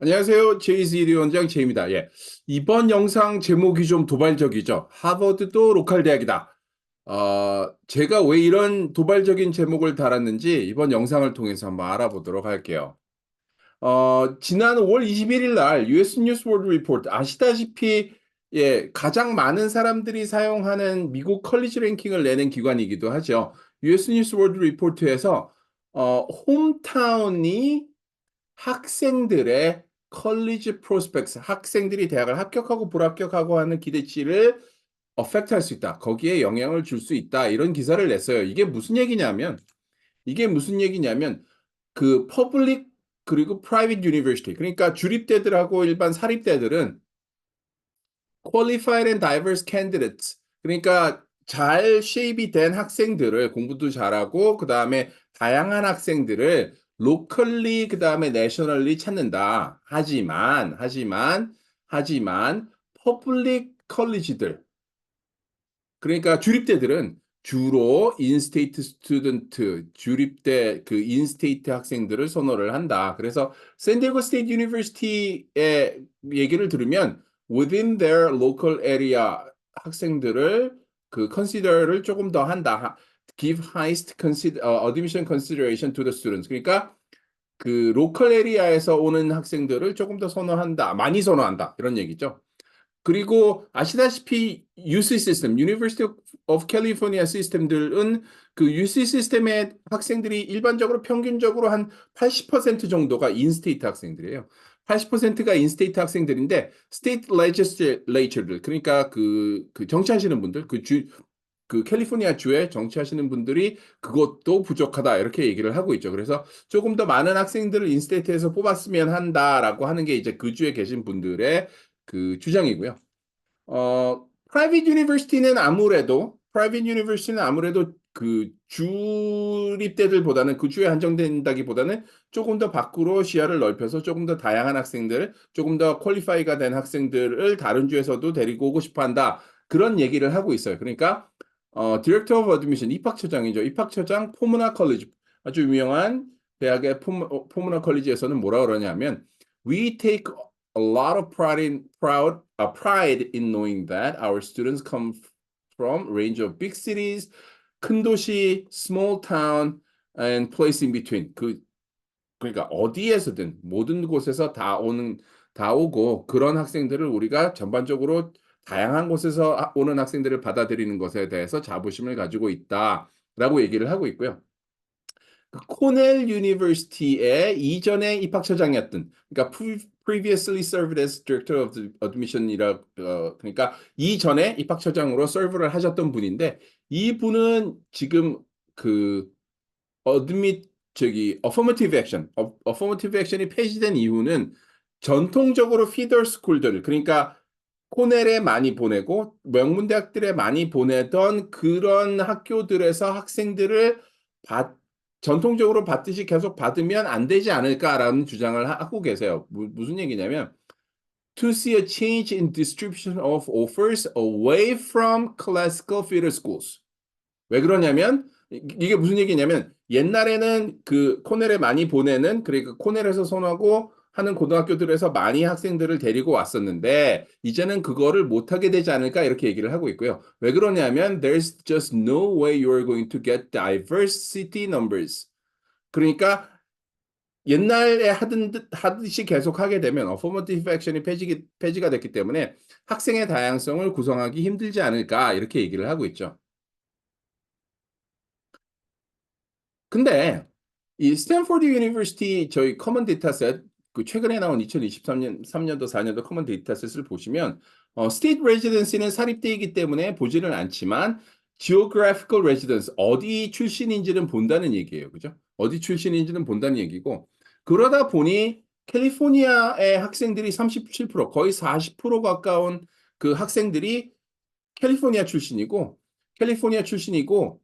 안녕하세요. 제이스1위 원장 제이입니다. 예. 이번 영상 제목이 좀 도발적이죠. 하버드도 로컬 대학이다. 제가 왜 이런 도발적인 제목을 달았는지 이번 영상을 통해서 한번 알아보도록 할게요. 지난 5월 21일 날 US 뉴스 월드 리포트 아시다시피 예, 가장 많은 사람들이 사용하는 미국 컬리지 랭킹을 내는 기관이기도 하죠. US 뉴스 월드 리포트에서 홈타운이 학생들의 컬리지 프로스펙스, 학생들이 대학을 합격하고 불합격하고 하는 기대치를 어펙트 할 수 있다. 거기에 영향을 줄 수 있다. 이런 기사를 냈어요. 이게 무슨 얘기냐면 그 퍼블릭 그리고 프라이빗 유니버시티, 그러니까 주립대들하고 일반 사립대들은 qualified and diverse candidates, 그러니까 잘 쉐입이 된 학생들을, 공부도 잘하고 그다음에 다양한 학생들을 로컬리 그다음에 내셔널리 찾는다. 하지만 퍼블릭 컬리지들, 그러니까 주립대들은 주로 인스테이트 스튜던트, 주립대 그 인스테이트 학생들을 선호를 한다. 그래서 샌디에고 스테이트 유니버시티의 얘기를 들으면 within their local area 학생들을 그 consider를 조금 더 한다. give highest admission consideration to the students. 그러니까 그 로컬 에리아에서 오는 학생들을 조금 더 선호한다. 많이 선호한다. 이런 얘기죠. 그리고 아시다시피 UC 시스템, University of California 시스템들은 그 UC 시스템의 학생들이 일반적으로 평균적으로 한 80% 정도가 인스테이트 학생들이에요. 80%가 인스테이트 학생들인데 스테이트 레지슬레이처들, 그러니까 그 정치하시는 분들, 그 캘리포니아 주에 정치하시는 분들이 그것도 부족하다 이렇게 얘기를 하고 있죠. 그래서 조금 더 많은 학생들을 인스테이트에서 뽑았으면 한다라고 하는 게 이제 그 주에 계신 분들의 그 주장이고요. 프라이빗 유니버시티는 아무래도 그 주립대들보다는 그 주에 한정된다기보다는 조금 더 밖으로 시야를 넓혀서 조금 더 다양한 학생들, 조금 더 퀄리파이가 된 학생들을 다른 주에서도 데리고 오고 싶어 한다. 그런 얘기를 하고 있어요. 그러니까 디렉터 오브 어드미션, 입학처장이죠. 입학처장 포무나 컬리지, 아주 유명한 대학의 포무나 컬리지에서는 뭐라 그러냐면 We take a lot of pride in knowing that our students come from a range of big cities, 큰 도시, small town, and place in between. 그러니까 어디에서든 모든 곳에서 다 오고 그런 학생들을 우리가 전반적으로 다양한 곳에서 오는 학생들을 받아들이는 것에 대해서 자부심을 가지고 있다라고 얘기를 하고 있고요. 그 코넬 유니버시티의 이전에 입학처장이었던, 그러니까 previously served as director of the admission이라, 그러니까 이전에 입학처장으로 서브를 하셨던 분인데, 이분은 지금 그 affirmative action이 폐지된 이유는 전통적으로 피더 스쿨들, 그러니까 코넬에 많이 보내고 명문대학들에 많이 보내던 그런 학교들에서 학생들을 받, 전통적으로 받듯이 계속 받으면 안 되지 않을까라는 주장을 하고 계세요. 무슨 얘기냐면 to see a change in distribution of offers away from classical feeder schools. 왜 그러냐면 이게 무슨 얘기냐면 옛날에는 그 코넬에 많이 보내는, 그러니까 코넬에서 선호하고 하는 고등학교들에서 많이 학생들을 데리고 왔었는데 이제는 그거를 못하게 되지 않을까 이렇게 얘기를 하고 있고요. 왜 그러냐면 there's just no way you're going to get diversity numbers. 그러니까 옛날에 하듯이 계속 하게 되면 affirmative action이 폐지가 됐기 때문에 학생의 다양성을 구성하기 힘들지 않을까 이렇게 얘기를 하고 있죠. 근데 이 스탠포드 유니버시티 저희 커먼 데이터셋, 그 최근에 나온 2023년 3년도 4년도 커먼 데이터셋을 보시면 스테이트 레지던시는 사립대이기 때문에 보지는 않지만 geographical residence, 어디 출신인지는 본다는 얘기예요. 그죠? 어디 출신인지는 본다는 얘기고, 그러다 보니 캘리포니아의 학생들이 37%, 거의 40% 가까운 그 학생들이 캘리포니아 출신이고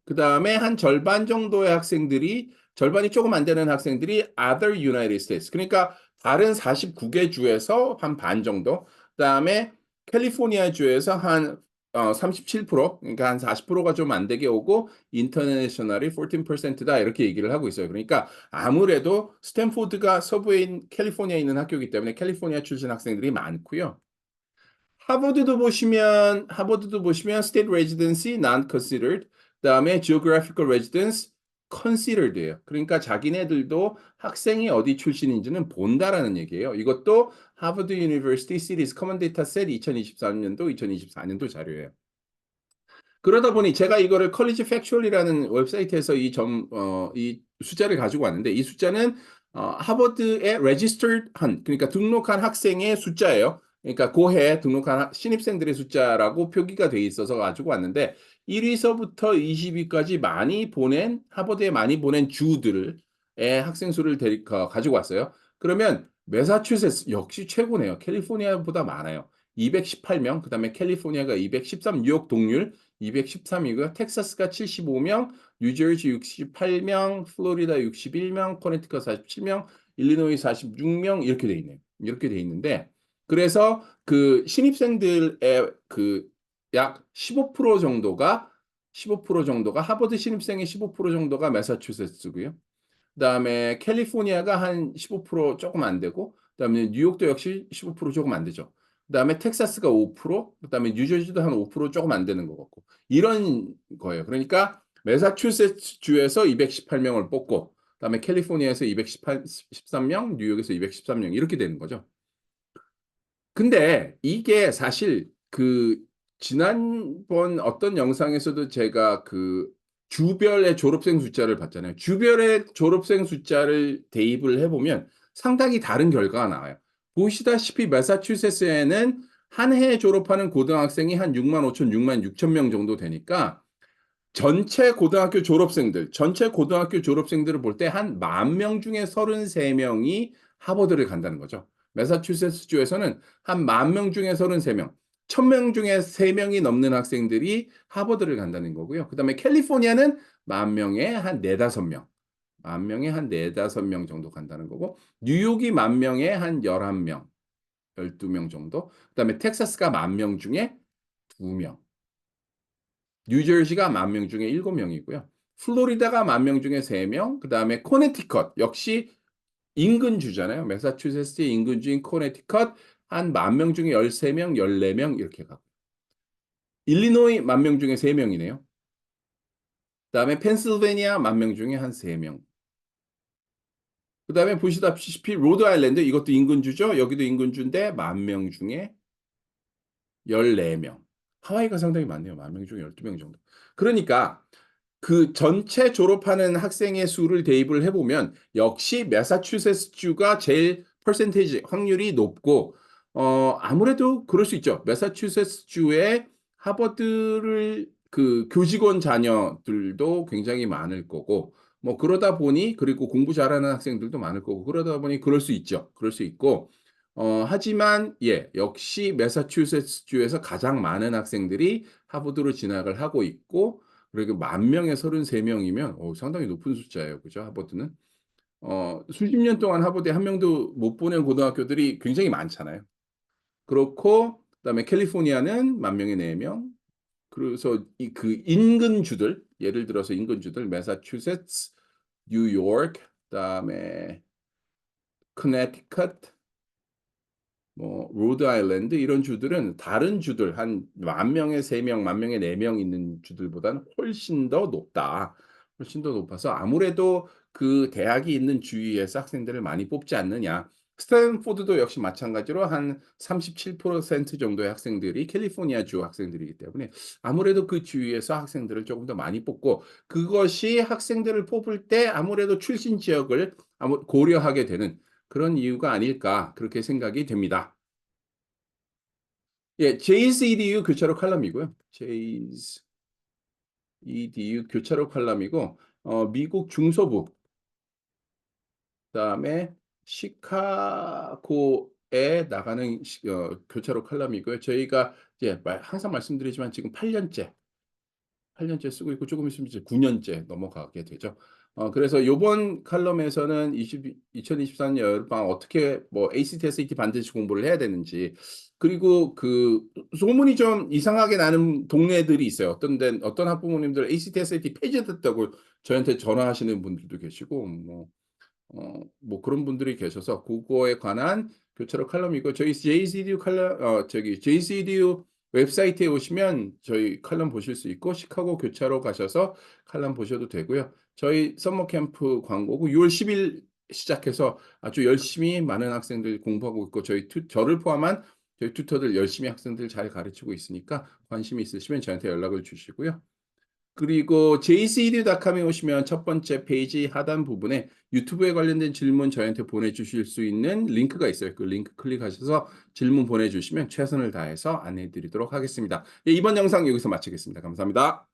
그다음에 한 절반 정도의 학생들이, 절반이 조금 안 되는 학생들이 other United States, 그러니까 다른 49개 주에서 한 반 정도, 그다음에 캘리포니아 주에서 한 37%, 그러니까 한 40%가 좀 안 되게 오고 인터내셔널이 14%다 이렇게 얘기를 하고 있어요. 그러니까 아무래도 스탠포드가 서부에 캘리포니아에 있는 학교이기 때문에 캘리포니아 출신 학생들이 많고요. 하버드도 보시면 state residency not considered, 그다음에 geographical residence considered예요. 그러니까 자기네들도 학생이 어디 출신인지는 본다라는 얘기예요. 이것도 하버드 유니버시티 시리즈 커먼 데이터 셋 2023년도 2024년도 자료예요. 그러다 보니 제가 이거를 컬리지 팩츄얼이라는 웹사이트에서 이 숫자를 가지고 왔는데 이 숫자는 하버드에 registered 한, 그러니까 등록한 학생의 숫자예요. 그러니까 고해 등록한 신입생들의 숫자라고 표기가 돼 있어서 가지고 왔는데 1위서부터 20위까지 하버드에 많이 보낸 주들의 학생 수를 가지고 왔어요. 그러면 매사추세츠 역시 최고네요. 캘리포니아보다 많아요. 218명, 그다음에 캘리포니아가 213, 뉴욕 동률 213이고요. 텍사스가 75명, 뉴저지 68명, 플로리다 61명, 커네티컷 47명, 일리노이 46명 이렇게 돼 있네요. 이렇게 돼 있는데 그래서 그 신입생들의 그 약 15% 정도가 15% 정도가 하버드 신입생의 15% 정도가 매사추세츠고요. 그다음에 캘리포니아가 한 15% 조금 안 되고 그다음에 뉴욕도 역시 15% 조금 안 되죠. 그다음에 텍사스가 5%, 그다음에 뉴저지도 한 5% 조금 안 되는 것 같고 이런 거예요. 그러니까 매사추세츠 주에서 218명을 뽑고 그다음에 캘리포니아에서 213명, 뉴욕에서 213명 이렇게 되는 거죠. 근데 이게 사실 그 지난번 어떤 영상에서도 제가 그 주별의 졸업생 숫자를 봤잖아요. 주별의 졸업생 숫자를 대입을 해보면 상당히 다른 결과가 나와요. 보시다시피 매사추세츠에는 한 해에 졸업하는 고등학생이 한 6만 5천, 6만 6천 명 정도 되니까 전체 고등학교 졸업생들을 볼 때 한 10,000명 중에 33명이 하버드를 간다는 거죠. 매사추세츠주에서는 한 10,000명 중에 33명, 1,000명 중에 3명이 넘는 학생들이 하버드를 간다는 거고요. 그다음에 캘리포니아는 10,000명에 한 4-5명, 10,000명에 한 4-5명 정도 간다는 거고, 뉴욕이 10,000명에 한 11명, 12명 정도, 그다음에 텍사스가 10,000명 중에 2명, 뉴저지가 10,000명 중에 7명이고요. 플로리다가 10,000명 중에 3명, 그다음에 코네티컷 역시 인근 주잖아요. 매사추세츠의 인근 주인 코네티컷 한 10,000명 중에 13명, 14명 이렇게 가고. 일리노이 10,000명 중에 3명이네요. 그다음에 펜실베니아 10,000명 중에 한 3명. 그다음에 보시다시피 로드아일랜드 이것도 인근주죠. 여기도 인근주인데 10,000명 중에 14명. 하와이가 상당히 많네요. 10,000명 중에 12명 정도. 그러니까 그 전체 졸업하는 학생의 수를 대입을 해보면 역시 매사추세츠주가 제일 퍼센테이지 확률이 높고 아무래도 그럴 수 있죠. 매사추세츠주에 하버드를 그 교직원 자녀들도 굉장히 많을 거고 뭐 그러다 보니 그리고 공부 잘하는 학생들도 많을 거고 그러다 보니 그럴 수 있죠. 그럴 수 있고 하지만 역시 매사추세츠주에서 가장 많은 학생들이 하버드로 진학을 하고 있고 그리고 10,000명에 33명이면 상당히 높은 숫자예요. 그죠? 하버드는. 수십 년 동안 하버드에 한 명도 못 보낸 고등학교들이 굉장히 많잖아요. 그렇고 그다음에 캘리포니아는 10,000명에 4명. 그래서 그 인근주들, 예를 들어서 인근주들 매사추세츠, 뉴욕, 그다음에 커네티컷, 뭐 로드아일랜드 이런 주들은 다른 주들 한 10,000명에 3명, 10,000명에 4명 있는 주들보다는 훨씬 더 높다. 훨씬 더 높아서 아무래도 그 대학이 있는 주위에서 학생들을 많이 뽑지 않느냐. 스탠포드도 역시 마찬가지로 한 37% 정도의 학생들이 캘리포니아 주 학생들이기 때문에 아무래도 그 주위에서 학생들을 조금 더 많이 뽑고 그것이 학생들을 뽑을 때 아무래도 출신 지역을 고려하게 되는 그런 이유가 아닐까 그렇게 생각이 됩니다. 제이스 EDU 교차로 칼럼이고요. 제이스 EDU 교차로 칼럼이고 미국 중서부 그다음에 시카고에 나가는 교차로 칼럼이고요. 저희가 이제 항상 말씀드리지만 지금 8년째 쓰고 있고 조금 있으면 이제 9년째 넘어가게 되죠. 그래서 요번 칼럼에서는 2024년 여름방학 어떻게 뭐 ACT, SAT 반드시 공부를 해야 되는지, 그리고 그 소문이 좀 이상하게 나는 동네들이 있어요. 어떤 학부모님들 ACT, SAT 폐지됐다고 저한테 전화하시는 분들도 계시고, 뭐 그런 분들이 계셔서 그거에 관한 교차로 칼럼이고, 저희 JCDU 칼럼, JCDU 웹사이트에 오시면 저희 칼럼 보실 수 있고, 시카고 교차로 가셔서 칼럼 보셔도 되고요. 저희 서머 캠프 광고고 6월 10일 시작해서 아주 열심히 많은 학생들 공부하고 있고, 저를 포함한 저희 튜터들 열심히 학생들 잘 가르치고 있으니까 관심 있으시면 저한테 연락을 주시고요. 그리고 jcdu.com에 오시면 첫 번째 페이지 하단 부분에 유튜브에 관련된 질문 저희한테 보내주실 수 있는 링크가 있어요. 그 링크 클릭하셔서 질문 보내주시면 최선을 다해서 안내해 드리도록 하겠습니다. 예, 이번 영상 여기서 마치겠습니다. 감사합니다.